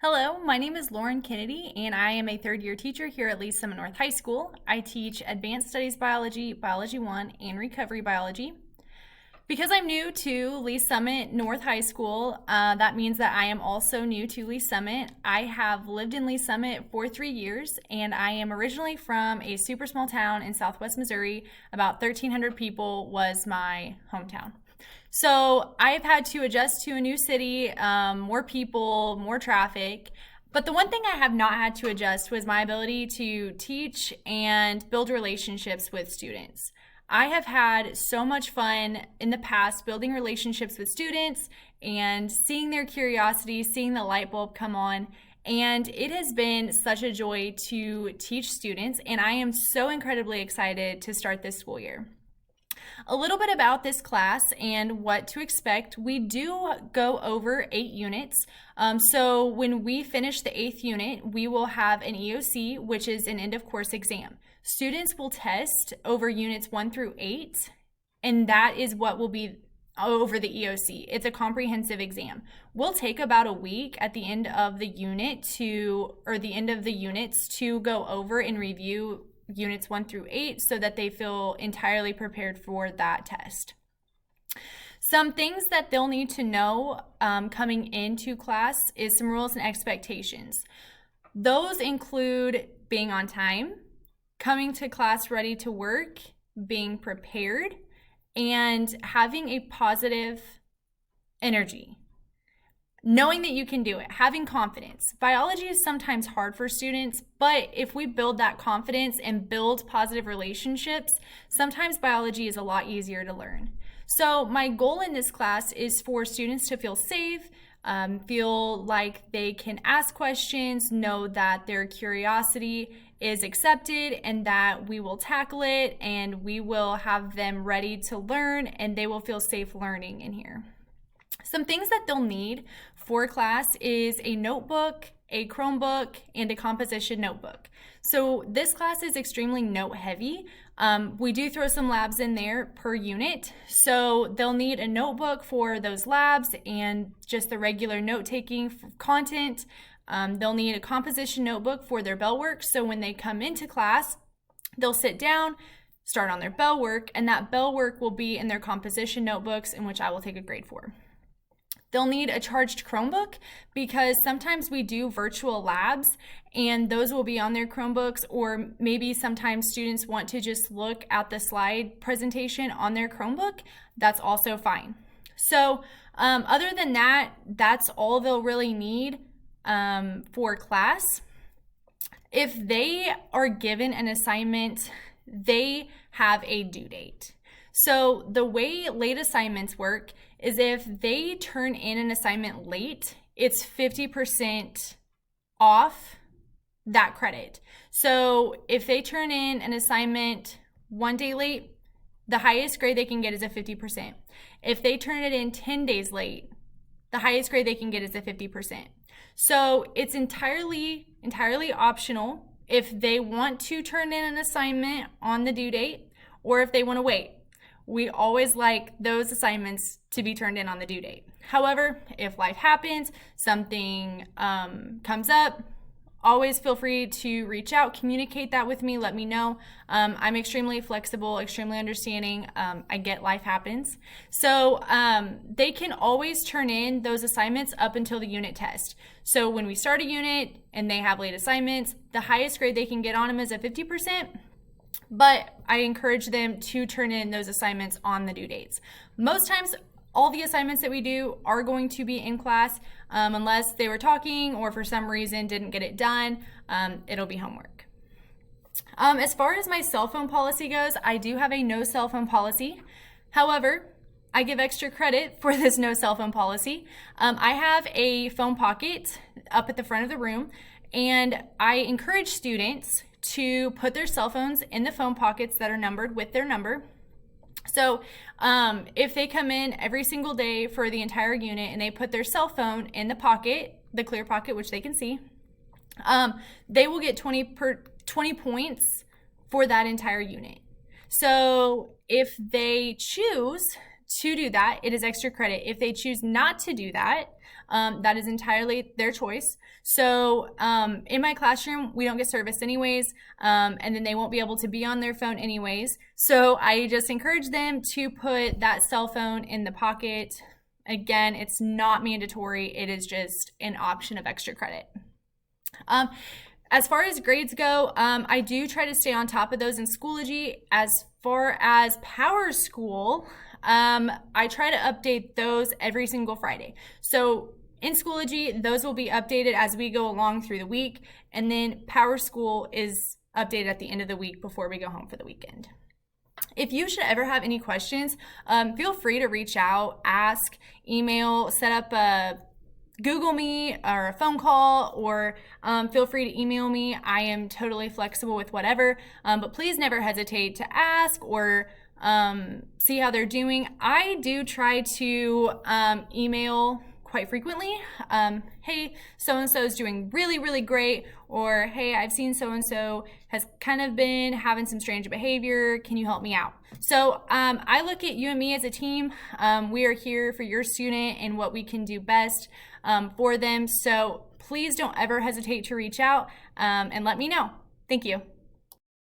Hello, my name is Lauren Kennedy, and I am a third-year teacher here at Lee's Summit North High School. I teach Advanced Studies Biology, Biology 1, and Recovery Biology. Because I'm new to Lee's Summit North High School, that means that I am also new to Lee's Summit. I have lived in Lee's Summit for 3 years, and I am originally from a super small town in southwest Missouri. About 1,300 people was my hometown. So I've had to adjust to a new city, more people, more traffic. But the one thing I have not had to adjust was my ability to teach and build relationships with students. I have had so much fun in the past building relationships with students and seeing their curiosity, seeing the light bulb come on. And it has been such a joy to teach students, and I am so incredibly excited to start this school year. A little bit about this class and what to expect. We do go over 8 units. So when we finish the 8th unit, we will have an EOC, which is an end of course exam. Students will test over units 1 through 8, and that is what will be over the EOC. It's a comprehensive exam. We'll take about a week at the end of the unit the end of the units to go over and review units 1 through 8 so that they feel entirely prepared for that test. Some things that they'll need to know coming into class is some rules and expectations. Those include being on time, coming to class ready to work, being prepared, and having a positive energy. Knowing that you can do it, having confidence. Biology is sometimes hard for students, but if we build that confidence and build positive relationships, sometimes biology is a lot easier to learn. So my goal in this class is for students to feel safe, feel like they can ask questions, know that their curiosity is accepted and that we will tackle it and we will have them ready to learn and they will feel safe learning in here. Some things that they'll need for class is a notebook, a Chromebook, and a composition notebook. So this class is extremely note heavy. We do throw some labs in there per unit. So they'll need a notebook for those labs and just the regular note-taking for content. They'll need a composition notebook for their bell work. So when they come into class, they'll sit down, start on their bell work, and that bell work will be in their composition notebooks in which I will take a grade for. They'll need a charged Chromebook because sometimes we do virtual labs and those will be on their Chromebooks, or maybe sometimes students want to just look at the slide presentation on their Chromebook. That's also fine. So other than that, that's all they'll really need for class. If they are given an assignment, they have a due date. So the way late assignments work is if they turn in an assignment late, it's 50% off that credit. So if they turn in an assignment 1 day late, the highest grade they can get is a 50%. If they turn it in 10 days late, the highest grade they can get is a 50%. So it's entirely optional if they want to turn in an assignment on the due date or if they want to wait. We always like those assignments to be turned in on the due date. However, if life happens, something comes up, always feel free to reach out, communicate that with me, let me know. I'm extremely flexible, extremely understanding. I get life happens. So they can always turn in those assignments up until the unit test. So when we start a unit and they have late assignments, the highest grade they can get on them is a 50%. But I encourage them to turn in those assignments on the due dates. Most times, all the assignments that we do are going to be in class unless they were talking or for some reason didn't get it done, it'll be homework. As far as my cell phone policy goes, I do have a no cell phone policy. However, I give extra credit for this no cell phone policy. I have a phone pocket up at the front of the room, and I encourage students to put their cell phones in the phone pockets that are numbered with their number. So if they come in every single day for the entire unit and they put their cell phone in the pocket, the clear pocket, which they can see, they will get 20 points for that entire unit. So if they choose to do that, it is extra credit. If they choose not to do that, That is entirely their choice. So in my classroom, we don't get service anyways, and then they won't be able to be on their phone anyways. So I just encourage them to put that cell phone in the pocket. Again, it's not mandatory. It is just an option of extra credit. As far as grades go, I do try to stay on top of those in Schoology. As far as PowerSchool, I try to update those every single Friday. So in Schoology, those will be updated as we go along through the week, and then PowerSchool is updated at the end of the week before we go home for the weekend. If you should ever have any questions, feel free to reach out, ask, email, set up a Google me or a phone call, or feel free to email me. I am totally flexible with whatever, but please never hesitate to ask or see how they're doing. I do try to email quite frequently. Hey, so-and-so is doing really, really great, or hey, I've seen so-and-so has kind of been having some strange behavior. Can you help me out? So I look at you and me as a team. We are here for your student and what we can do best for them. So please don't ever hesitate to reach out and let me know. Thank you.